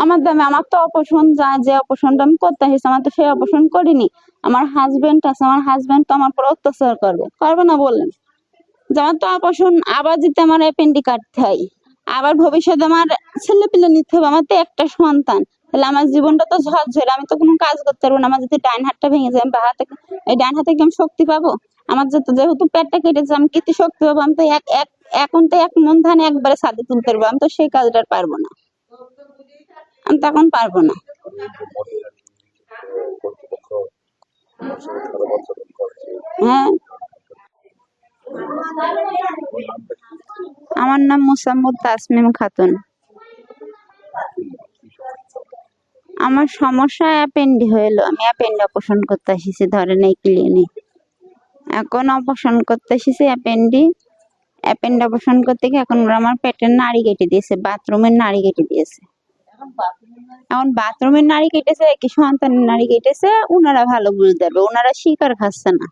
আমার দামে আমার তো অপারেশন যে অপারেশনটা আমি করতে এসেছি আমার তো সেই অপারেশন করিনি। আমার হাজবেন্ড আছে, আমার হাজবেন্ড তো আমার উপর অত্যাচার করবে না বলেন? যে আমার তো অপারেশন আবার যদি আমার অ্যাপেন্ডিক কাটতে হয়, আবার ভবিষ্যতে আমার ছেলে পিলে নিতে হবে, আমার তো একটা সন্তান, তাহলে আমার জীবনটা তো ঝরঝরে, আমি তো কোনো কাজ করতে পারবো না। আমার যদি ডাইন হাতটা ভেঙে যায় আমি হাতে, এই ডাইন হাতে কি আমি শক্তি পাবো? আমার যেহেতু পেটটা কেটেছে আমি কিছু শক্তি পাবো? আমি তো এখন তো 1 মণ ধান একবারে ছাদে তুলতে পারবো, আমি তো সেই কাজটা আর পারবো না, আমি তো এখন পারবো না। হ্যাঁ, আমার নাম মোসাম্মদ তাসমিম খাতুন। আমার সমস্যা অ্যাপেন্ডি হইলো, আমি অ্যাপেন্ডি অপারেশন করতে এসেছি ধরেন এই ক্লিনিক। এখন অপারেশন করতে এসেছি অ্যাপেন্ডি অপারেশন করতে গিয়ে এখন ওরা আমার পেটের নাড়ি কেটে দিয়েছে, বাথরুমের নাড়ি কেটে দিয়েছে। এখন বাথরুমের নাড়ি কেটেছে কি সন্তানের নাড়ি কেটেছে, ওনারা ভালো বুঝতে পারবে, ওনারা শিকার খাচ্ছে না।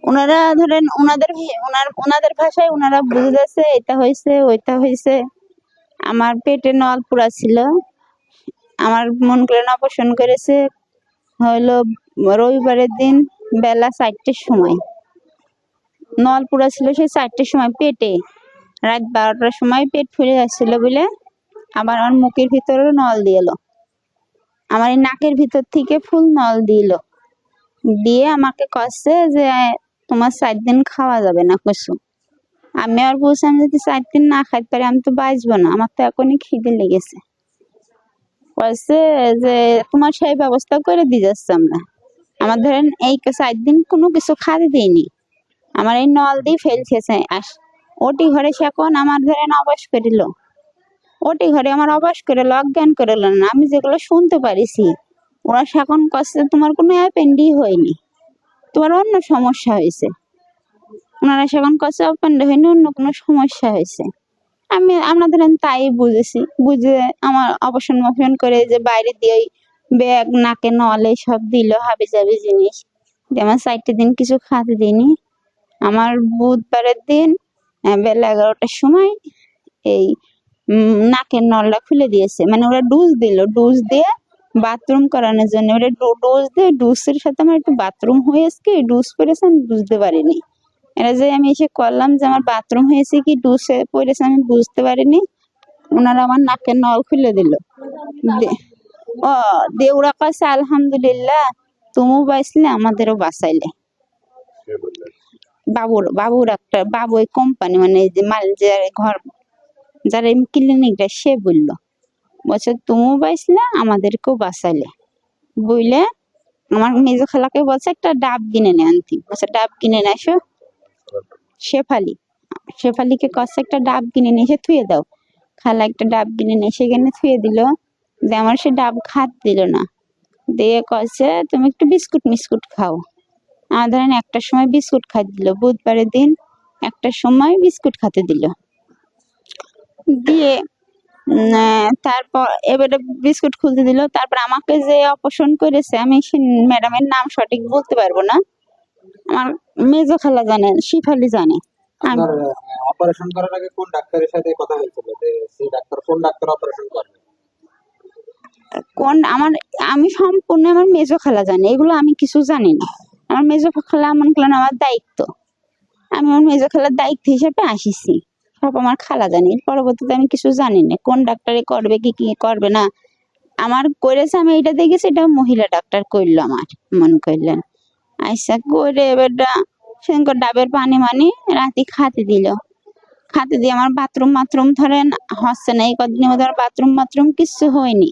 ওনারা ধরেন ওনাদের ভাষায় ওনারা বুঝতেছে এটা হয়েছে ওইটা হয়েছে। আমার পেটে নল পুরা ছিল, আমার মন করে অপারেশন করেছে হইলো রবিবারের দিন বেলা 4টের সময়। নল পুরা ছিল সেই 4টের সময় পেটে, রাত 12টার সময় পেট ফুলে যাচ্ছিল বলে আমার মুখের ভিতরে নল দিল, আমার এই নাকের ভিতর থেকে ফুল নল দিয়ে আমাকে কচ্ছে যে তোমার 4 দিন খাওয়া যাবে না কিছু। আমি আর বলছিলাম যদি 4 দিন না খাইতে পারি আমি তো বাঁচবো না, আমার তো এখনই খিদে লেগেছে। কচ্ছে যে তোমার সেই ব্যবস্থা করে দিয়ে যাচ্ছে আমরা। আমার ধরেন এই 4 দিন কোনো কিছু খাতে দিইনি, আমার এই নল দিয়ে ফেলছে। ওটি ঘরে সে এখন আমার ধরেন অবাস করিল, ওটি ঘরে আমার অবাস করে অজ্ঞান করিল না, আমি যেগুলো শুনতে পারিছি ওরা এখন কচ্ছে তোমার কোনো অ্যাপেন্ডি হয়নি, তোমার অন্য সমস্যা হয়েছে। ওনারা সেখন কচ্ছে অ্যাপেন্ডি হয়নি, অন্য কোনো সমস্যা হয়েছে। আমরা ধরেন তাই বুঝেছি, বুঝে আমার অপারেশন করে যে বাইরে দিয়ে ব্যাগ নাকে নলে সব দিল হাবি জাবি জিনিস, আমার 4টে দিন কিছু খাতে দিইনি। আমার বুধবারের দিন বেলা 11টার সময় এই নাকের নলটা খুলে দিয়েছে, মানে ওরা ডোজ দিয়ে বাথরুম করানোর জন্য, ওরা ডোজ দিয়ে ডোজের সাথে আমার একটু বাথরুম হয়েছে কি ডোজ করেছে আমি বুঝতে পারিনি। এরা যে আমি এসে করলাম যে আমার বাথরুম হয়েছে কি ডোজে পড়েছে আমি বুঝতে পারিনি, ওনারা আমার নাকের নল খুলে দিল। দিয়ে ওরা কাছে আলহামদুলিল্লাহ তুমিও বাঁচলে আমাদেরও বাঁচাইলে। বাবুর একটা বাবু এই কোম্পানি মানে যে মাল যে ঘর যার ক্লিনিকটা সে বলছে তুমিও বাঁচলে আমাদেরকেও বাঁচাইলে বুঝলে। আমার মেজো খালাকে বলছে একটা ডাব কিনে নে আনতি, বলছে ডাব কিনে নিয়ে আসো। শেফালিকে কচ্ছে একটা ডাব কিনে নিয়ে এসে থুয়ে দাও। খালা একটা ডাব কিনে নিয়ে সেখানে থুয়ে দিল, যে আমার সে ডাব খাত দিল না, দিয়ে কচ্ছে তুমি একটু বিস্কুট মিস্কুট খাও। আমার ধরেন 1টার সময় বিস্কুট খাইতে দিল, বুধবারের দিন 1টার সময় বিস্কুট খেতে দিল। দিয়ে তারপর এবারে বিস্কুট খুলতে দিল। তারপর আমাকে যে অপারেশন করেছে আমি সে ম্যাডামের নাম সঠিক বলতে পারবো না, আমার মেজো খালা জানে, শিফালি জানে। অপারেশন করার আগে কোন ডাক্তারের সাথে কথা হয়েছিল যে সেই ডাক্তার কোন ডাক্তার অপারেশন করবে? আমি সম্পূর্ণ আমার মেজো খালা জানে, এগুলো আমি কিছু জানি না। আমার মেজো খালা মনে করলেন আমার দায়িত্ব, আমি আমার মেজো খালার দায়িত্ব হিসেবে আসিছি, সব আমার খালা জানি। পরবর্তীতে আমি কিছু জানি না কোন ডাক্তারে করবে কি কি করবে না। আমার করেছে আমি এটা দেখেছি, এটা মহিলা ডাক্তার করলো আমার মনে করলেন। আচ্ছা করে এবারটা সেদিনকার ডাবের পানি মানি রাতে খাতে দিয়ে আমার বাথরুম ধরেন হচ্ছে না, এই কদিনের মধ্যে বাথরুম কিছু হয়নি।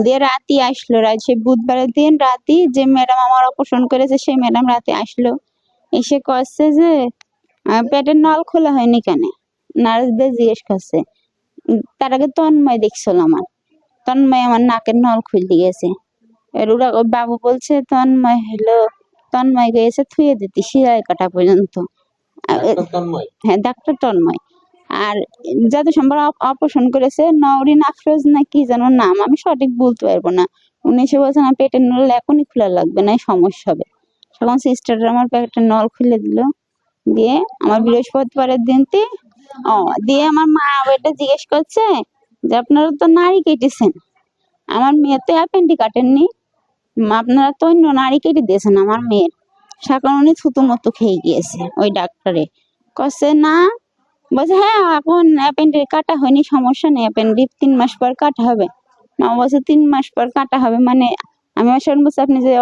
দিয়ে রাতে আসলো, সে বুধবারের দিন রাতে যে ম্যাডাম আমার অপারেশন করেছে সেই ম্যাডাম রাতে আসলো, এসে কচ্ছে যে পেটের নল খোলা হয়নি কেন, নার্সদের জিজ্ঞেস করছে। তার আগে তন্ময় দেখছিল, তন্ময় আমার নাকের নল খুলে গেছে। ওরা বাবু বলছে তন্ময় গিয়েছে থুয়ে দিতে শিরায় কাটা পর্যন্ত। হ্যাঁ ডাক্তার তন্ময়। আর যত সম্ভব অপারেশন করেছে নওরিন আফরোজ না কি যেন নাম, আমি সঠিক বলতে পারবো না। উনি এসে বলছেন আমার পেটের নল এখনই খোলা লাগবে না, সমস্যা হবে। তখন সিস্টাররা আমার পেটের নল খুলে দিল। দিয়ে আমার বৃহস্পতিবারের দিনতে দিয়ে আমার মা এটা জিজ্ঞেস করছে যে আপনারা তো নাড়ি কেটেছেন, আমার মেয়ে তো অ্যাপেন্ডি কাটেননি, আপনারা তো অন্য নাড়ি কেটে দিয়েছেন আমার মেয়ের। সাকার উনি থুতু মতো খেয়ে গিয়েছে ওই ডাক্তারে। কছে না, বলছে হ্যাঁ এখন অ্যাপেন্ডিক্স কাটা হয়নি, সমস্যা নেই, অ্যাপেন্ডিক্স 3 মাস পর কাটা হবে। মা বলছে 3 মাস পর কাটা হবে মানে? আমি আসলে বলছি আপনি যে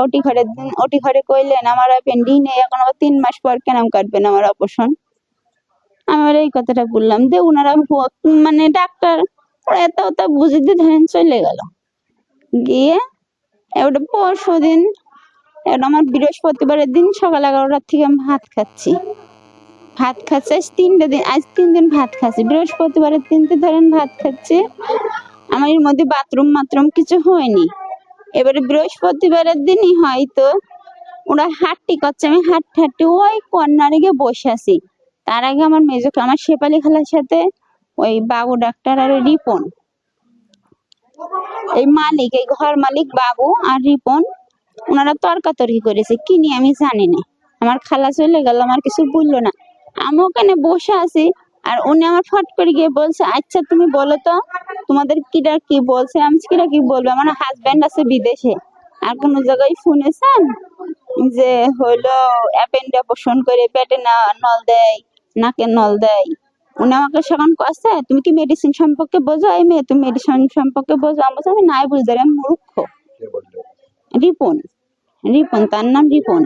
ওটি ঘরে কইলেন আমার অ্যাপেন্ডিক্স নেই, এখন আবার 3 মাস পর কেন কাটবেন আমার অপারেশন? আমার এই কথাটা বললাম যে ওনারা মানে ডাক্তার ওরা এত অত বুঝিতে ধরেন চলে গেল। গিয়ে ওটা পরশু দিন, এটা আমার বৃহস্পতিবারের দিন সকাল 11টার থেকে আমি ভাত খাচ্ছি। ভাত খাচ্ছি আজ 3 দিন, আজ 3 দিন ভাত খাচ্ছি, বৃহস্পতিবারের 3 দিন ধরেন ভাত খাচ্ছি। আমার এর মধ্যে বাথরুম কিছু হয়নি। এবারে বৃহস্পতিবারের দিনই হয়তো ওরা হাঁটটি করছে, আমি হাঁটতে ওই কর্নারে গিয়ে বসে আছি। তার আগে আমার আমার শেফালি খালার সাথে ওই বাবু ডাক্তার আর রিপন, এই মালিক, এই ঘর মালিক বাবু আর রিপন, ওনারা তর্কাতর্কি করেছে কি নিয়ে আমি জানি না। আমার খালা চলে গেল, আমার কিছু বললো না, আমি ওখানে বসে আছি। আর উনি আমার ফট করে গিয়ে বলছে আচ্ছা তুমি বলো তো তোমাদের কিরা কি বলছে? আমি কিরা কি বলবো, আমার হাজবেন্ড আছে বিদেশে, আর কোন জায়গায় শুনেছেন যে হইলো অ্যাপেন্ড অপারেশন করে পেটে না নল দেয়, নাকে নল দেয়? উনি আমাকে সেখান কছে তুমি কি মেডিসিন সম্পর্কে বোঝো? এই মেয়ে তুমি মেডিসিন সম্পর্কে বোঝো? আমি বলছি আমি নাই বুঝতে পারি, আমি মূর্খ। রিপন, রিপন তার নাম রিপন।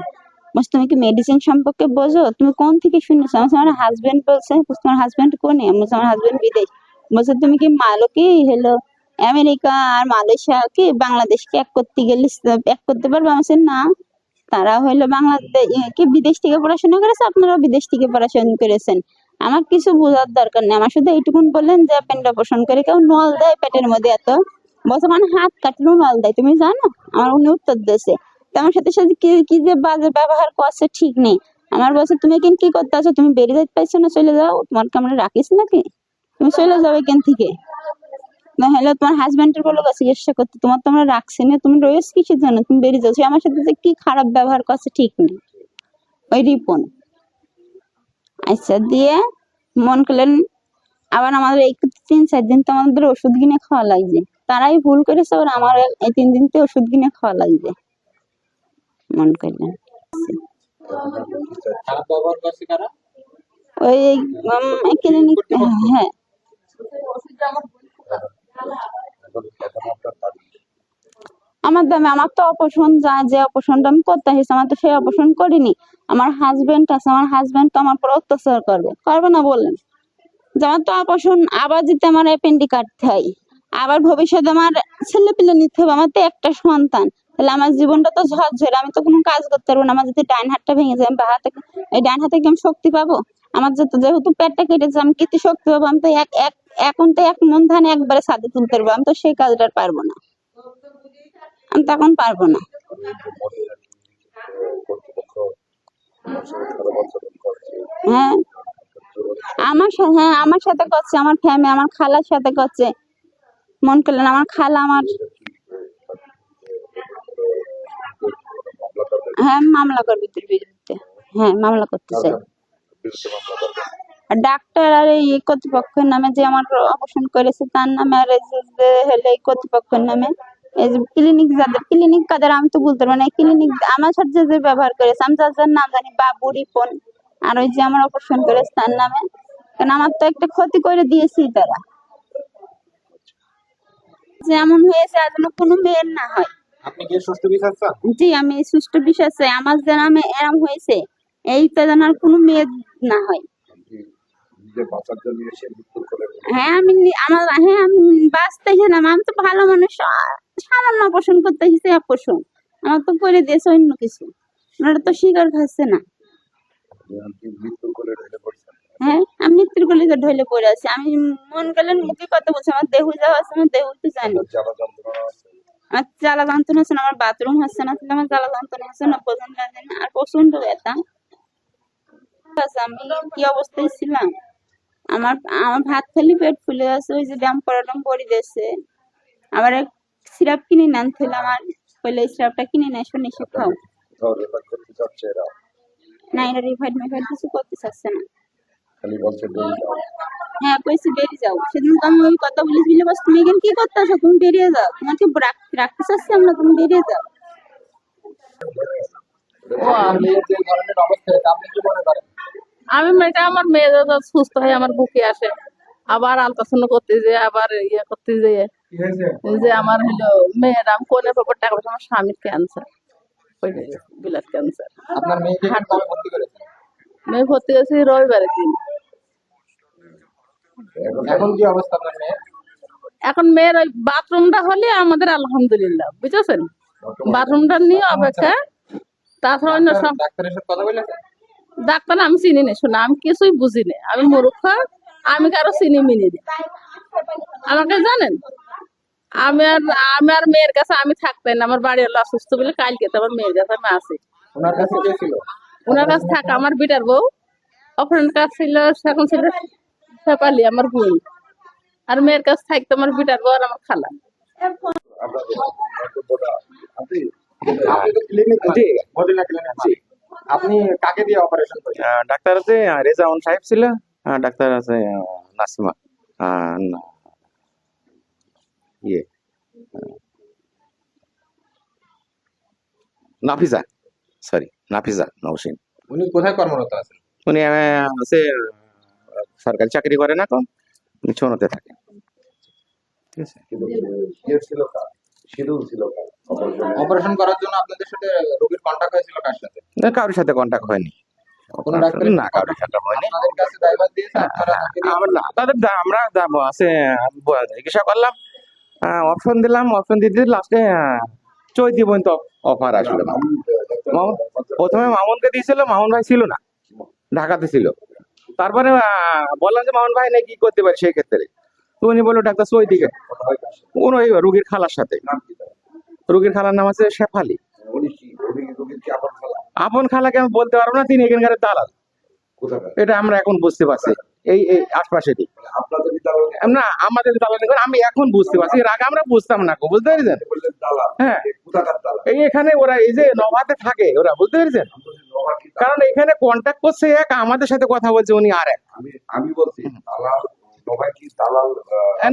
বলছে তুমি কি মেডিসিন সম্পর্কে বোঝো? তুমি কোন থেকে শুনেছো? আমার হাজবেন্ড বলছে। তোমার হাজবেন্ড কোনে? আমার হাজবেন্ড বিদেশ। বলছে তুমি কি মালো কি হলো আমেরিকা আর মালয়েশিয়া কি বাংলাদেশ কি এক করতে গেলে এক করতে পারবে? আমি বলছি না, তারা হইলো বাংলাদেশ কি বিদেশ থেকে পড়াশোনা করেছে, আপনারা বিদেশ থেকে পড়াশোনা করেছেন, আমার কিছু বোঝার দরকার নেই। আমার শুধু এইটুকুন বললেন যে পেন্ড অপারেশন করে কেউ নল দেয় পেটের মধ্যে এত, বলছে মানে হাত কাটলেও নল দেয়, তুমি জানো? আমার উনি উত্তর দিয়েছে। তো আমার সাথে সাথে কি কি যে বাজে ব্যবহার করছে ঠিক নেই। আমার বলছে তুমি এখানে কি করতে আছো? তুমি বেরিয়ে যেতে পারছো না? চলে যাও, তোমার কি আমরা রাখিস নাকি? তুমি চলে যাও এখান থেকে। না হলে তোমার হাজবেন্ডের বলো চিকিৎসা করতে, তোমার তো আমরা রাখছি না, তুমি রয়েছ কিসের জন্য? তুমি বেরিয়ে যাচ্ছ। আমার সাথে যে কি খারাপ ব্যবহার করছে ঠিক নেই ওই রিপন। আচ্ছা দিয়ে মন করলেন আবার আমাদের এই 3-4 দিন তো আমাদের ওষুধ কিনে খাওয়া লাগছে। তারাই ভুল করেছে, আবার আমার এই 3 দিন তো ওষুধ কিনে খাওয়া লাগছে। মন করলেন খারাপ ব্যবহার করছে কারা? ওই ক্লিনিক, হ্যাঁ এখন আপনার দাবি? আমার দামে আমার তো অপারেশন যে অপারেশনটা আমি করতে এসেছি, আমার তো সেই অপারেশন করিনি। আমার হাজবেন্ড আছে, আমার হাজবেন্ড তো আমার উপর অত্যাচার করবে, করবে না বললেন? যে আমার তো অপারেশন আবার যদি আমার অ্যাপেন্ডিক্স কাটতে হয়, আবার ভবিষ্যতে আমার ছেলে পিলে নিতে হবে, আমার তো একটা সন্তান, তাহলে আমার জীবনটা তো ঝরঝরে, আমি তো কোনো কাজ করতে পারবো না। আমার যদি ডান হাতটা ভেঙে যায়, আমি বাঁ হাতে, এই ডান হাতে কি আমি শক্তি পাবো? আমার যেহেতু পেটটা কেটেছে, আমি কি শক্তি পাবো? আমি তো এখন তো 1 মণ ধান একবারে ছাদে তুলতে পারবো, আমি তো সেই কাজটা আর পারবো না, আমি তখন পারবো না। কর্তৃপক্ষ আপনার সাথে খারাপ আচরণ করছে, হ্যাঁ হ্যাঁ আমার সাথে করছে, আমার ফ্যামিলি, আমার খালার সাথে করছে। মন করলেন আমার খালা আমার, মামলা করবেন? হ্যাঁ মামলা করবে তোর বিরুদ্ধে, হ্যাঁ মামলা করতে চাই। বিরুদ্ধে মামলা করবেন? আর ডাক্তার আর এই কর্তৃপক্ষের নামে যে আমার অপারেশন করেছে তার নামে, আর এই যে হলো এই কর্তৃপক্ষের নামে, এই যে ক্লিনিক ক্লিনিক কাদের আমি তো বলতে পারবো না, ক্লিনিক আমার সাথে যে ব্যবহার করেছে, আমি যার নাম জানি বাবু রিপন, আর ওই যে আমার অপারেশন করেছে তার নামে। কারণ আমার তো একটা ক্ষতি করে দিয়েছি তারা, যেমন হয়েছে আর যেন কোনো মেয়ের না হয়। আপনি কি সুষ্ঠু বিচার চান? জি আমি সুষ্ঠু বিশ্বাস চাই, আমার যেন আমি এরম হয়েছে এইটা যেন আর কোনো মেয়ের না হয়। আপনি নিজের বাঁচার জন্য এসে মৃত্যুর কোলে ঢলে হ্যাঁ আমি বাঁচতে গেলাম, আমি তো ভালো মানুষ, সামান্য পোষণ করতে এসেছি, পোষণ আমার তো করে দিয়েছে অন্য কিছু, ওনারা তো স্বীকার খাচ্ছে না। আপনি মৃত্যুর কোলে ঢলে পড়ছেন। হ্যাঁ আমি মৃত্যুর গলিতে ঢলে পড়ে আছি, আমি মন গেলেন মুখে কথা বলছি, আমার দেহ যাওয়া আছে, আমার দেহ তো জানি, আপনার জ্বালা যন্ত্রণা আছে? আমার জ্বালা যন্ত্রণা হচ্ছে না, আমার বাথরুম হচ্ছে না, তাহলে আমার জ্বালা যন্ত্রণা হচ্ছে না, প্রধান লাগে না, আর প্রচন্ড ব্যথা। আমি কি অবস্থায় ছিলাম, আমার আমার ভাত খালি পেট ফুলে আছে, ওই যে ড্যাম পড়াটাম পড়ে দিয়েছে। আবার এক সিরাপ কিনে না আনতে হলো, আমার কইলে এই সিরাপটা কিনে না শুনে এসে খাও। কোথাও রেফার করতে চাচ্ছে এরা? না এরা রিফাইড মেফাইড কিছু করতে চাচ্ছে না। খালি বলছে বেরিয়ে যাও। হ্যাঁ কইছি বেরিয়ে যাও, সেদিন তো আমি ওই কথা বলেছি বলে বাস তুমি এখানে কি করতেছো, তুমি বেরিয়ে যাও, তোমাকে রাখতে চাচ্ছি আমরা, তুমি বেরিয়ে যাও। ও আপনার মেয়ের যে ধরনের অবস্থা হয়েছে, আপনি কি মনে করেন? আমি মেয়েটা আমার মেয়ে যখন সুস্থ হয়ে আমার বুকে আসে, আবার আলট্রাসাউন্ড করতে যে আবার ইয়ে করতে যে কি হয়েছে? যে আমার হলো মেয়ের আমি কোনের পর টাকা পয়সা, আমার স্বামীর ক্যান্সার, ব্লাড ক্যান্সার। আপনার মেয়েকে হাঁটু। কবে ভর্তি করেছেন? মেয়ে ভর্তি গেছি রবিবারের দিন। এখন কি অবস্থা আপনার মেয়ের? এখন মেয়ের ওই বাথরুমটা হলে আমাদের আলহামদুলিল্লাহ, বুঝেছেন, বাথরুমটা নিয়ে অপেক্ষা, তাছাড়া অন্য সব ডাক্তারের সাথে কথা বলেছেন? ডাক্তার আমি চিনি না, শোনা আমি কিছুই বুঝি না, আমি মূর্খ, আমি কারো চিনি মিনি না। আমাকে জানেন, আমি আর মেয়ের কাছে আমি থাকতেন, আমার বাড়ি হলো অসুস্থ বলে কালকে তো আমার মেয়ের কাছে আমি আছি। ওনার কাছে কে ছিল? ওনার কাছে থাকা আমার বিটার বউ, অপরের কাছে ছিল এখন ছিল শেফালি আমার বোন, আর মেয়ের কাছে থাকতো আমার বিটার বউ আর আমার খালা। আপনাদের বক্তব্যটা আপনি আপনি তো ক্লিনিক জি। মদিনা ক্লিনিক। জি। আপনি কাকে দিয়ে অপারেশন করেছেন? ডাক্তার আছে রেজাউন সাহেব ছিল, ডাক্তার আছে নাসিমা, ইয়ে নাফিজা, সরি নাফিজা নওশিন। উনি কোথায় কর্মরত আছেন? উনি আছে সরকারি চাকরি করে না, কম উনি ছোনতে থাকে। ঠিক আছে। ইয়ে ছিল কার? শিডিউল ছিল কার? অপারেশন করার জন্য আপনাদের সাথে রোগীর কন্টাক্ট হয়েছিল কার সাথে? না, কারোর সাথে কন্ট্যাক্ট হয়নি। কোনো ডাক্তারের না, কারোর সাথে হয়নি। আপনাদের কাছে দায়ভার দিয়েছে আপনারা তাকে দিয়ে আমরা না, তাদের আমরা আছে চিকিৎসা করলাম, অপশন দিলাম, অপশন দিতে লাস্টে চৈতি পর্যন্ত অফার আসলো। প্রথমে মামুনকে দিয়েছিল, মামুন ভাই ছিল না, ঢাকাতে ছিল। তারপরে বললাম যে মামুন ভাই নাকি কি করতে পারি সেই ক্ষেত্রে, তো উনি বললো ডাক্তার চৈতিকে, কোন ওই রুগীর খালার সাথে। রুগীর খালার নাম আছে শেফালি। আপন খালাকে আমি বলতে পারবো না, তিনি এখানকার দালাল, এটা আমরা এখন বুঝতে পারছি। এই এই আশপাশেরই না, আমাদের দালাল আমি এখন বুঝতে পারছি, এর আগে আমরা বুঝতাম না, বুঝতে পেরেছেন? হ্যাঁ, এই এখানে ওরা এই যে নভাতে থাকে ওরা, বুঝতে পেরেছেন? কারণ এখানে কন্ট্যাক্ট করছে এক, আমাদের সাথে কথা বলছে উনি আর এক। আমি বলছি দালাল সবাই কি দালাল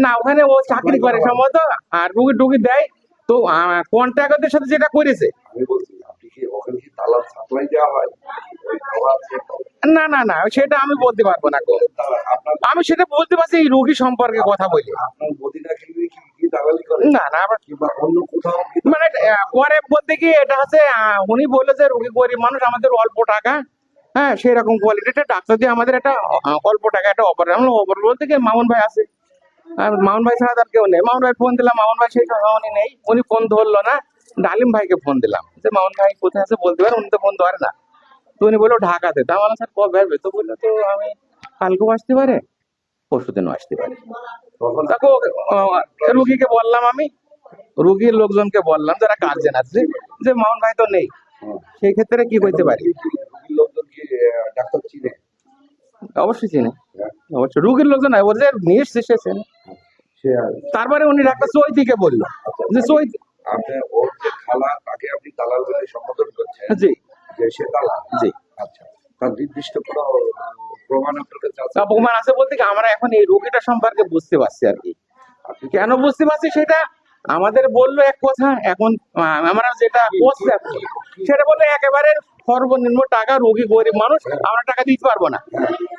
না, ওখানে ও চাকরি করে সম্ভবত, আর রুগী টুগি দেয় তো কন্ট্রাক্টরদের সাথে যেটা করেছে। আমি বলছি আপনি কি ওখানে কি দালাল সাপ্লাই দেওয়া হয় ওই দালাল না না না, সেটা আমি বলতে পারবো না গো। আপনার আমি সেটা বলতে পারছি এই রোগী সম্পর্কে কথা বলি। আপনার মদিনা ক্লিনিক কি দালালি করে না না, আবার কিংবা অন্য কোথাও কি মানে পরে বলতে কি এটা হচ্ছে উনি বললো যে রোগী গরিব মানুষ, আমাদের অল্প টাকা, হ্যাঁ সেই রকম কোয়ালিটিটা ডাক্তার দিয়ে আমাদের একটা অল্প টাকা একটা অপারেশন বলতে কি মামুন ভাই আছে, আর মামুন ভাই ছাড়া তার কেউ নেই। মামুন ভাই ফোন দিলাম, মামুন ভাই সেই সময় উনি নেই, উনি ফোন ধরলো না। ডালিম ভাইকে ফোন দিলাম যে মামুন ভাই কোথায় আছে বলতে পারে, উনি তো ফোন ধরে না। তো উনি বললো ঢাকাতে। তা বললাম স্যার কবে আসবে? তো বললো তো আমি কালকেও আসতে পারে, পরশু দিনও আসতে পারে। তখন তাকে রুগীকে বললাম, আমি রুগীর লোকজনকে বললাম যারা গার্জেন আছে যে মামুন ভাই তো নেই, সেই ক্ষেত্রে কি করতে পারি? রোগীর লোকজন কি ডাক্তার চিনে অবশ্যই চিনে, অবশ্যই রুগীর লোকজন ওদের নিয়ে এসেছেন। সে আর তারপরে উনি ডাক্তার চৈতিকে বললো যে চৈতি, আপনি ওর যে খালা তাকে আপনি দালাল বলে সম্বোধন করছেন জি যে সে দালাল জি, আচ্ছা তার নির্দিষ্ট কোনো প্রমাণ আপনার কাছে আছে? অপমান আছে বলতে কি আমরা এখন এই রোগীটা সম্পর্কে বুঝতে পারছি আর কি। কেন বুঝতে পারছি সেটা আমাদের বললো এক কথা, এখন আমরা যেটা বলছি সেটা বললো একেবারে সর্বনিম্ন টাকা, রোগী গরিব মানুষ, আমরা টাকা দিতে পারবো না।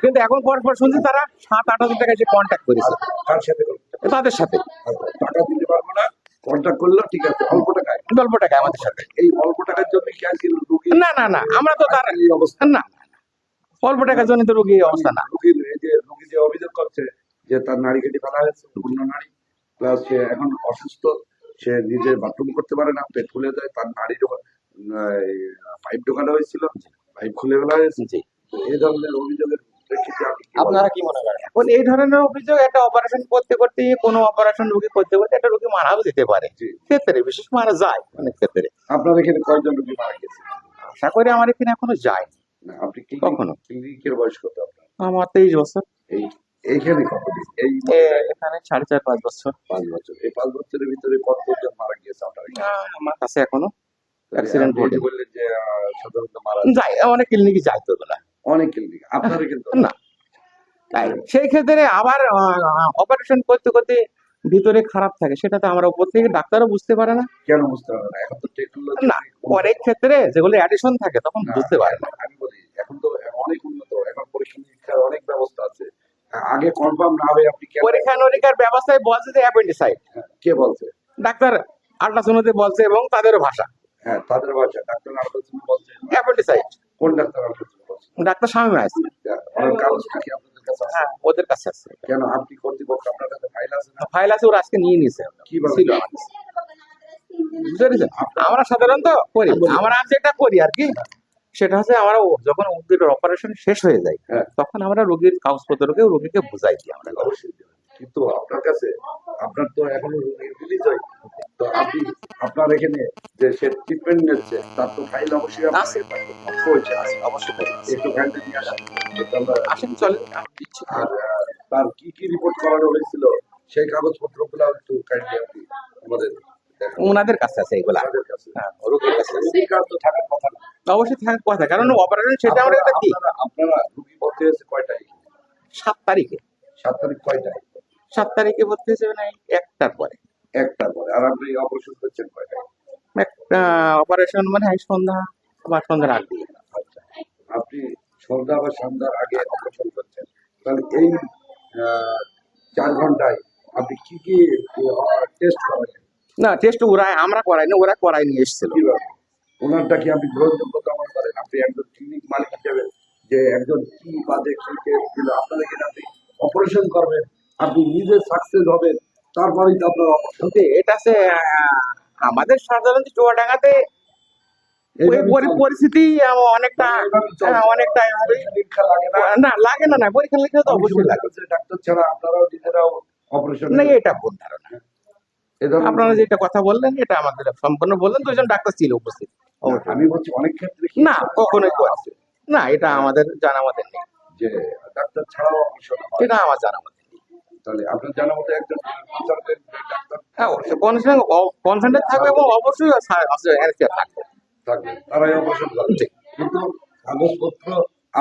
কিন্তু এখন পরপর শুনছি তারা 7-8 হাজার টাকা এসে কন্ট্যাক্ট করেছে কার সাথে তাদের সাথে। টাকা দিতে পারবো না, কন্ট্যাক্ট করলো ঠিক আছে অল্প টাকায়, অল্প টাকা আমাদের সাথে। এই অল্প টাকার জন্য কি আছে রোগী না না না, আমরা তো তার এই অবস্থা না, অল্প টাকার জন্য তো রোগী অবস্থা না। রোগীর এই যে রোগী যে অভিযোগ করছে যে তার নারী কেটে ফেলা হয়েছে, পূর্ণ নারী, প্লাস সে এখন অসুস্থ, সে নিজে বাথরুম করতে পারে না, পেট ফুলে যায়, তার নারীর পাইপ ঢোকানো হয়েছিল, পাইপ খুলে ফেলা হয়েছে। জি, এই ধরনের অভিযোগের প্রেক্ষিতে আপনি কি বলেন? আপনারা কি মনে করেন? এখন এই ধরনের অভিযোগ একটা অপারেশন করতে করতে, কোনো অপারেশন রোগী করতে করতে একটা রোগী মারাও যেতে পারে, জি। ক্ষেত্রে বিশেষ মারা যায় অনেক ক্ষেত্রে। আপনার এখানে কয়জন রোগী মারা গেছে? আশা করি আমার এখানে এখনো যায়নি না, আপনি কখনো। ক্লিনিকের বয়স কত আপনার? আমার 23 বছর, এই এইখানে কতদিন? এই এখানে 4.5-5 বছর। 5 বছর। এই 5 বছরের ভিতরে কতজন মারা গিয়েছে আপনার এখানে? আমার কাছে এখনো অ্যাক্সিডেন্ট আপনি ঘটে যে বললেন যে সাধারণত মারা যায়, অনেক ক্লিনিকে যায় তো এগুলা। অনেক ক্লিনিক আপনার এখানে তো না, তাই সেই ক্ষেত্রে আবার অপারেশন করতে করতে ভিতরে খারাপ থাকে, সেটা তো আমরা উপর থেকে ডাক্তারও বুঝতে পারে না। কেন বুঝতে পারবে না? এখন তো টেকনোলজি না, অনেক ক্ষেত্রে যেগুলো অ্যাডিশন থাকে তখন বুঝতে পারে না। আমি বলি এখন তো অনেক উন্নত, এখন পরীক্ষা নিরীক্ষার অনেক ব্যবস্থা আছে। আগে কনফার্ম না হয়ে আপনি কেন? পরীক্ষা নিরীক্ষার ব্যবস্থায় বলছে যে অ্যাপেন্ডিসাইট, কে বলছে? ডাক্তার আল্ট্রাসাউন্ডে বলছে এবং তাদেরও ভাষা হ্যাঁ, তাদের ভাষা ডাক্তার আল্ট্রাসাউন্ড বলছে। অ্যাপেন্ডিসাইট। কোন ডাক্তার আল্ট্রাসাউন্ড বলছে? ডাক্তার স্বামী আছে, ওনার কাগজটা কি আপনাদের কাছে আছে? হ্যাঁ ওদের কাছে আছে। কেন আপনি কর্তৃপক্ষ, আপনার কাছে ফাইল আছে না? ফাইল আছে, ওরা আজকে নিয়ে নিয়েছে। কিভাবে? ছিল আমার কাছে। বুঝতে পেরেছেন? আমরা সাধারণত করি, আমরা যেটা করি আর কি, সেটা হচ্ছে আমরা যখন রোগীর অপারেশন শেষ হয়ে যায় হ্যাঁ। তখন আমরা রোগীর কাগজপত্রকে রোগীকে বুঝাই দিই আমরা। অবশ্যই দেবেন। কিন্তু আপনার কাছে, আপনার তো এখনো রিলিজ হয়, তো আপনি আপনার এখানে যে সে ট্রিটমেন্ট নিচ্ছে তার তো ফাইল অবশ্যই আপনার আছে। হয়েছে। অবশ্যই করি। একটু ফাইলটা নিয়ে আসেন, এটা আমরা আসেন চলেন, আমি দিচ্ছি। আর তার কি কি রিপোর্ট করানো হয়েছিল সেই কাগজপত্র গুলো একটু কাইন্ডলি আপনি আমাদের দেখান। ওনাদের কাছে আছে এগুলা। আমাদের কাছে হ্যাঁ, রোগীর কাছে আছে। রোগীর কাছে তো থাকার কথা না। অবশ্যই থাকার কথা, কারণ অপারেশন সেটা আমরা একটা দিই আপনারা রুগী ভর্তি হয়েছে কয়টায়? 7 তারিখে। 7 তারিখ কয়টায়? 7 তারিখে ভর্তি হয়েছে মানে 1টার পরে। একটার পরে। আর আপনি অপারেশন করছেন কয়টায়? একটা অপারেশন মানে হয় সন্ধ্যা বা সন্ধ্যার আগ দিয়ে। আচ্ছা, আপনি সন্ধ্যা বা সন্ধ্যার আগে অপারেশন করছেন, তাহলে এই 4 ঘন্টায় আপনি কি কি টেস্ট করালেন? না, টেস্ট ওরা আমরা করাই না, ওরা করাই নিয়ে এসেছিল। কিভাবে? ওনারটা কি আপনি গ্রহণযোগ্যতা মনে করেন? আপনি একজন ক্লিনিক মালিক হিসেবে যে একজন কি বাদে কি টেস্ট দিল, আপনার এখানে আপনি অপারেশন করবেন, আপনি নিজে সাকসেস হবেন, তারপরেই তো আপনার অপারেশন। কিন্তু এটা আছে আমাদের সাধারণত চুয়াডাঙ্গাতে ওই পরিস্থিতি অনেকটা অনেকটা এভাবেই। পরীক্ষা লাগে না? না লাগে না, না পরীক্ষা লিখে তো অবশ্যই লাগে। ডাক্তার ছাড়া আপনারাও নিজেরাও অপারেশন? না, এটা ভুল ধারণা। আপনারা যেটা কথা বললেন এটা আমাদের সম্পূর্ণ বললেন, 2জন ডাক্তার ছিল উপস্থিত। আমি বলছি অনেক ক্ষেত্রে কি না, কখনোই করছে না, এটা আমাদের জানা মতে নেই। যে ডাক্তার ছাড়াও অপারেশন হয়? এটা আমার জানা মতে নেই। তাহলে আপনার জানা মতো একজন কনসালটেন্ট ডাক্তার হ্যাঁ, অবশ্যই কনসেন্ট্রেট থাকবে এবং অবশ্যই অ্যানেস্থেসিয়া থাকবে। থাকবে, তারাই অপারেশন করবে। কিন্তু কাগজপত্র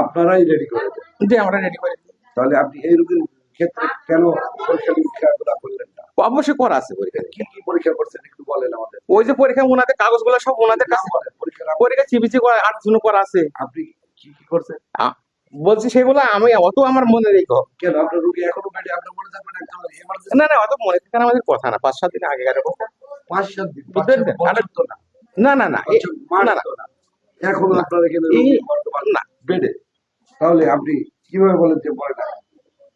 আপনারাই রেডি করে দেন। যে আমরা রেডি করে দিই। তাহলে আপনি এই রোগীর ক্ষেত্রে কেন পরীক্ষা নিরীক্ষা গুলা করলেন না? অবশ্যই করা আছে পরীক্ষা। কি কি পরীক্ষা করছেন একটু বলেন আমাদের। ওই যে পরীক্ষা ওনাদের কাগজগুলো সব ওনাদের কাছে, পরীক্ষা পরীক্ষা চিবিচি করা 8 জন করা আছে। আপনি কি কি করছেন? বলছি সেগুলো আমি অত আমার মনে রেখো। কেন আপনার রোগী এখনো বেডে? আপনার মনে থাকবেন একদম emergency? না না, অত মনে থাকার আমাদের কথা না, 5-7 দিন আগেকার কথা। 5-7 দিন? বুঝলেন? 5-7 বছর তো না। না না না, মাস না না, তো না। এখনো আপনার এখানে এই রোগী বর্তমান না। বেডে। তাহলে আপনি কিভাবে বলেন যে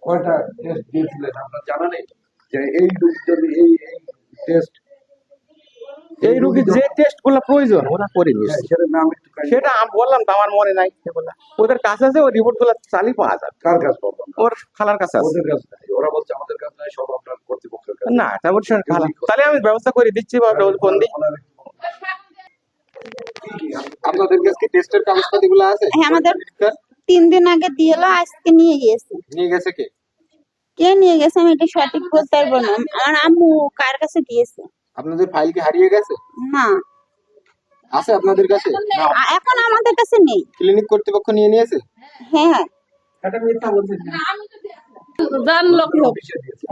কয়টা টেস্ট দিয়েছিলেন আপনার জানা নেই? যে এই রোগীর জন্য এই টেস্ট, এই রোগীর যে টেস্ট গুলো প্রয়োজন ওরা করে নিয়েছে। সেটার নাম একটু সেটা আমি বললাম তো, আমার মনে নাই সেগুলা। ওদের কাছে আছে, ওই রিপোর্ট গুলো চালিয়ে পাওয়া যাবে। কার কাছে পাবো আমরা? ওর খালার কাছে আছে। ওদের কাছে নাই। ওরা বলছে আমাদের কাছে নাই, সব আপনার কর্তৃপক্ষের কাছে। না, তারপর খালা, তাহলে আমি ব্যবস্থা করে দিচ্ছি বা ফোন দিই। আপনাদের কাছে কি টেস্টের কাগজপাতি গুলো আছে? হ্যাঁ, আমাদের 3 দিন আগে দিয়ে এলো, আজকে নিয়ে গেছে। নিয়ে গেছে কে? কে নিয়ে গেছে আমি এটা সঠিক বলতে পারবো না। আমার আম্মু কার কাছে দিয়েছে। আপনাদের ফাইল কি হারিয়ে গেছে? না, আছে আপনাদের কাছে? এখন আমাদের কাছে নেই। ক্লিনিক কর্তৃপক্ষ নিয়ে নিয়েছে? হ্যাঁ, জানলো কি হবে?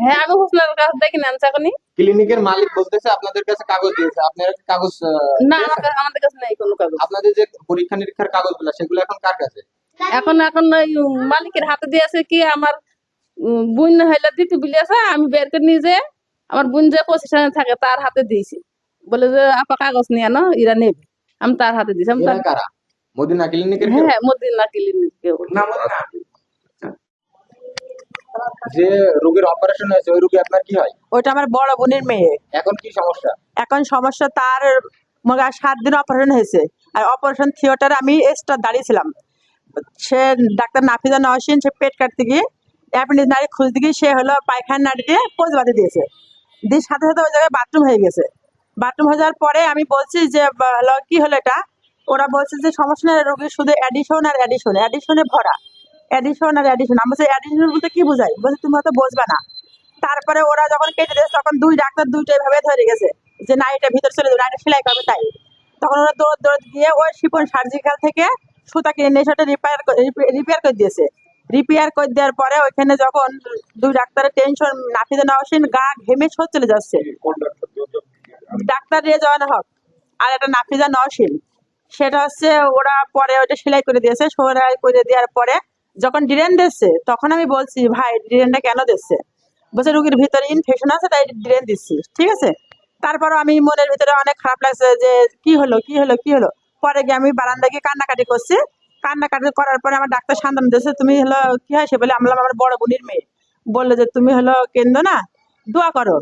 হ্যাঁ, আমি হোসেনের কাছে দেখি না এখনই। ক্লিনিকের মালিক বলতেছে আপনাদের কাছে কাগজ দিয়েছে, আপনারা কি কাগজ না, আমাদের কাছে নেই কোনো কাগজ। আপনাদের যে পরীক্ষা নিরীক্ষার কাগজগুলো সেগুলো এখন কার কাছে? এখন ওই মালিকের হাতে দিয়েছে কি আমার বোন হইলে দিতে বলিয়াছে, আমি বের করে নিয়ে যে আমার বোন যে পজিশনে থাকে তার হাতে দিয়েছি। বলে যে আপা কাগজ নিয়ে আনো, এরা নেবে। আমি তার হাতে দিয়েছি। আমি এরা কারা? মদিনা ক্লিনিকের কেউ? হ্যাঁ, মদিনা ক্লিনিক কেউ। যে রোগীর অপারেশন হয়েছে ওই রোগী আপনার কি হয়? ওইটা আমার বড় বোনের মেয়ে। এখন কি সমস্যা? এখন সমস্যা তার মনে হয় 7 দিন অপারেশন হয়েছে। আর অপারেশন থিয়েটারে আমি এক্সট্রা দাঁড়িয়েছিলাম। সে ডাক্তার নাফিজা নওশিন, সে পেট কাটতে গিয়ে অ্যাপেন্ডিক্স নাড়ি খুঁজতে গিয়ে সে হলো পায়খানা নাড়ি দিয়ে পোজ বাঁধে দিয়েছে। দিয়ে সাথে সাথে ওই জায়গায় বাথরুম হয়ে গেছে। বাথরুম হয়ে যাওয়ার পরে আমি বলছি যে হলো কি হলো এটা? ওরা বলছে যে সমস্যা নেই, রোগীর শুধু অ্যাডিশন আর অ্যাডিশন, অ্যাডিশনে ভরা, অ্যাডিশন আর অ্যাডিশন। আমি বলছি অ্যাডিশন বলতে কি বোঝাই? বলছে তুমি হয়তো বুঝবে না। তারপরে ওরা যখন কেটে দিয়েছে তখন 2 ডাক্তার 2টাই ভাবে ধরে গেছে যে না, এটা ভিতরে চলে যাবে, না এটা সেলাই করবে। তাই তখন ওরা দৌড় গিয়ে ওই শিপন সার্জিক্যাল থেকে সুতা কিনে নিয়ে সেটা রিপেয়ার করে দিয়েছে। রিপেয়ার করে দেওয়ার পরে ওইখানে যখন দুই ডাক্তারের টেনশন, নাফিজা নওশিন গা ঘেমে সব চলে যাচ্ছে, কোন ডাক্তার ডাক্তার রেজাওয়ান হক আর একটা নাফিজা নওশিন, সেটা হচ্ছে ওরা পরে ওটা সেলাই করে দিয়েছে। সেলাই করে দেওয়ার পরে যখন ড্রেন দিচ্ছে তখন আমি বলছি, ভাই ড্রেনটা কেন দিচ্ছে? বলছে রুগীর ভিতরে ইনফেকশন আছে তাই ড্রেন দিচ্ছি। ঠিক আছে, তারপরও আমি মনের ভিতরে অনেক খারাপ লাগছে যে কি হলো কি হলো কি হলো। পরে গিয়ে আমি বারান্দা গিয়ে কান্নাকাটি করছি। কান্নাকাটি করার পরে আমার ডাক্তার সান্ত্বনা দিয়েছে, তুমি হলো কি হয় সে বলে আমরা আমার বড় বোনের মেয়ে, বললো যে তুমি হলো কেন্দ্র না, দোয়া করো,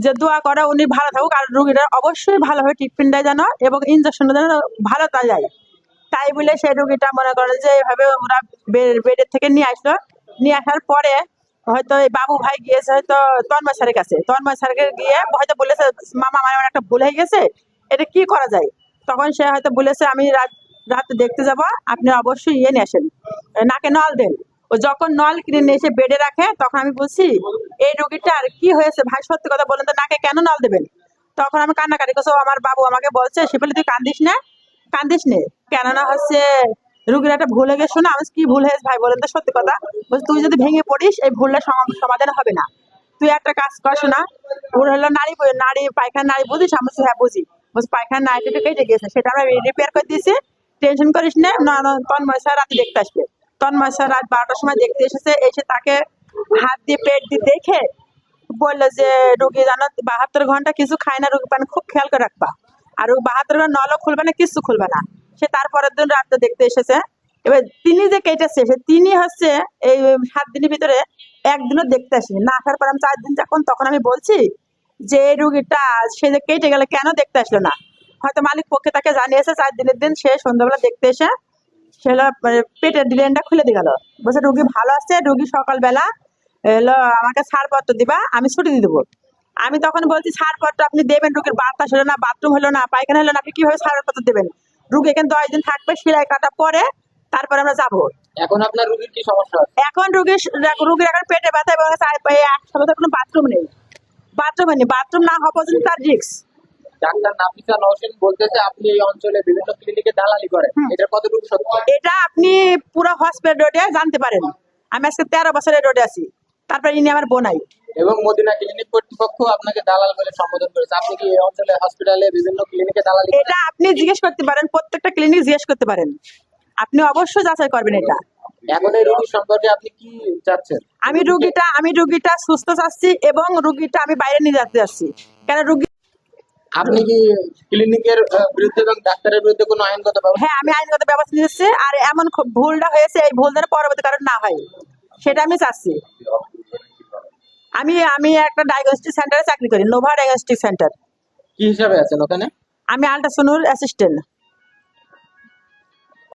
যে দোয়া করো উনি ভালো থাকুক আর রুগীরা অবশ্যই ভালোভাবে ট্রিটমেন্ট দেয় যেন এবং ইনজেকশনটা যেন ভালো তা যায়। তাই বলে সেই রুগীটা মনে করেন যে এইভাবে ওরা বেডের থেকে নিয়ে আসলো। নিয়ে আসার পরে হয়তো এই বাবু ভাই গিয়েছে হয়তো তন্ময় স্যারের কাছে, তন্ময় স্যারকে গিয়ে হয়তো বলেছে, মামা আমার একটা ভুল হয়ে গেছে, এটা কি করা যায়? তখন সে হয়তো বলেছে আমি রাতে দেখতে যাব, আপনি অবশ্যই ইয়ে নিয়ে আসেন, নাকে নল দেন। ও যখন নল কিনে নিয়ে এসে বেডে রাখে তখন আমি বলছি, এই রোগীটার কি হয়েছে ভাই, সত্যি কথা বলেন তো, নাকে কেন নল দেবেন? তখন আমি কান্নাকাটি করছি। ও আমার বাবু আমাকে বলছে, সে বলে তুই কান্দিস না, কান্দিস নে, কেননা হচ্ছে রুগীর একটা ভুল হয়ে গেছে না। আমি বলছি, কি ভুল হয়েছে ভাই বলেন তো সত্যি কথা। বলছি তুই যদি ভেঙে পড়িস এই ভুলটা সমাধান হবে না, তুই একটা কাজ কর না, ওর হলো নারী নারী পায়খানা নারী বুঝিস? আমি বলছি, হ্যাঁ বুঝি। বলছি পায়খানা নারীটা কেটে গেছে, সেটা আমরা রিপেয়ার করে দিয়েছি, টেনশন করিস না। তন্ময় স্যার রাতে দেখতে আসবে। তন্ময় স্যার রাত 12টার সময় দেখতে এসেছে, এসে তাকে হাত দিয়ে পেট দিয়ে দেখে বললো যে রুগী জানো 72 ঘন্টা কিছু খায় না, রুগী পানি খুব খেয়াল করে রাখবা, আর 72 ঘন্টা নলও খুলবে না, কিছু খুলবে না। সে তারপরের দিন রাতে দেখতে এসেছে। এবার তিনি যে কেটেছে তিনি হচ্ছে এই 7 দিনের ভিতরে একদিনও দেখতে আসেনি। না আসার পর আমি 4 দিন তখন আমি বলছি যে এই রুগীটা সে যে কেটে গেলে কেন দেখতে আসলো না? হয়তো মালিক পক্ষে তাকে জানিয়েছে, 4 দিনের দিন সে সন্ধ্যাবেলা দেখতে এসে সে হলো পেটের ড্রেনটা খুলে দিয়ে গেল। বলছে রুগী ভালো আছে, রুগী সকালবেলা এলো আমাকে ছাড়পত্র দিবা, আমি ছুটি দিয়ে দেবো। আমি তখন বলছি ছাড়পত্র আপনি দেবেন, রুগীর বাতাস হলো না, বাথরুম হলো না, পায়খানা হলো না, আপনি কিভাবে ছাড়পত্র দেবেন? রুগী এখানে 10 দিন থাকবে, সেলাই কাটা পরে তারপরে আমরা যাবো। এখন আপনার রোগীর কি সমস্যা? এখন রুগীর এখন পেটে ব্যথা এবং এক সপ্তাহে কোনো বাথরুম নেই, বাথরুম না হওয়া পর্যন্ত তার রিস্ক। ডাক্তার নাফিসা নওশিন বলতেছে আপনি এই অঞ্চলে বিভিন্ন ক্লিনিকে দালালি করেন, এটা কতটুকু সত্য? এটা আপনি পুরো হসপিটাল রোডে জানতে পারেন। আমি আজকে 13 বছরের রোডে আছি, তারপরে ইনি আমার বোনাই। এবং মদিনা ক্লিনিক কর্তৃপক্ষ আপনাকে দালাল বলে সম্বোধন করেছে। আপনি কি এই অঞ্চলে হসপিটালে বিভিন্ন ক্লিনিকে দালালি করেন? এটা আপনি জিজ্ঞেস করতে পারেন, প্রত্যেকটা ক্লিনিক জিজ্ঞেস করতে পারেন, আপনি অবশ্যই যাচাই করবেন এটা। এখন এই রোগীর সম্পর্কে আপনি কি চাচ্ছেন? আমি রুগীটা সুস্থ চাচ্ছি এবং রুগীটা আমি বাইরে নিয়ে যেতে যাচ্ছি, কেন রুগী। আপনি কি ক্লিনিকের বিরুদ্ধে এবং ডাক্তারের বিরুদ্ধে কোনো আইনগত ব্যবস্থা? হ্যাঁ, আমি আইনগত ব্যবস্থা নিচ্ছি, আর এমন ভুলটা হয়েছে এই ভুল যেন পরবর্তী কারণ না হয় সেটা আমি চাচ্ছি। আমি একটা ডায়াগনস্টিক সেন্টারে চাকরি করি, নোভা ডায়াগনস্টিক সেন্টার। কি হিসাবে আছেন ওখানে? আমি আল্ট্রাসাউন্ড অ্যাসিস্ট্যান্ট।